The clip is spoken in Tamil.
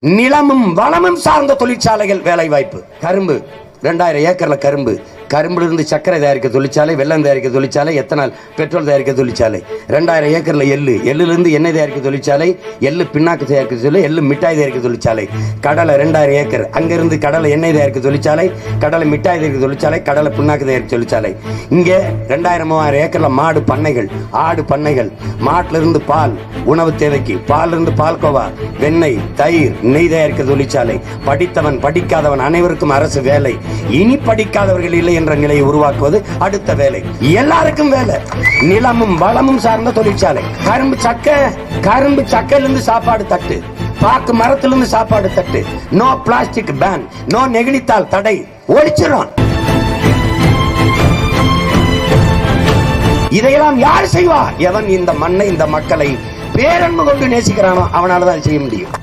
நிலமும் வளமும் சார்ந்த தொழிற்சாலைகள் வேலை வாய்ப்பு. கரும்பு 2000 ஏக்கர்ல கரும்புல இருந்து சர்க்கரை தயாரிக்க தொழிற்சாலை, வெல்லம் தயாரிக்க தொழிற்சாலை, எத்தனால் பெட்ரோல் தயாரிக்க தொழிற்சாலை. 2000 ஏக்கர்ல எள்ளிலிருந்து எண்ணெய் தயாரிக்க தொழிற்சாலை, எள்ளு பின்னாக்கு தயாரிக்க தொழிற்சாலை, எள்ளு மிட்டாய் தயாரிக்க தொழிற்சாலை. கடலை 2000 ஏக்கர், அங்கிருந்து கடலை எண்ணெய் தயாரிக்க தொழிற்சாலை, கடலை மிட்டாய் தயாரிக்க தொழிற்சாலை, கடலை பின்னாக்கு தயாரிக்க தொழிற்சாலை. இங்கே 2000-3000 ஏக்கர்ல மாடு பண்ணைகள், ஆடு பண்ணைகள், மாட்டுல இருந்து பால் உணவு தேவைக்கு, பால் இருந்து பால்கோவா, வெண்ணெய், தயிர், நெய் தயாரிக்க தொழிற்சாலை. படித்தவன் படிக்காதவன் அனைவருக்கும் அரசு வேலை. இனி படிக்காதவர்கள் இல்லை என்ற நிலையை உருவாக்குவது அடுத்த வேலை. எல்லாருக்கும் வேலை. நிலமும் வளமும் சார்ந்த தொழிற்சாலை. கரும்பு சக்கையிலிருந்து சாப்பாடு தட்டு, பாக்கு மரத்திலிருந்து சாப்பாடு தட்டு. நோ பிளாஸ்டிக் பேன், நோ நெகிழித்தாள் தடை, ஒழிச்சிடும். இதையெல்லாம் யார் செய்வா? எவன் இந்த மண்ணை இந்த மக்களை பேரன்பு கொண்டு நேசிக்கிறானோ அவனாலதான் செய்ய முடியும்.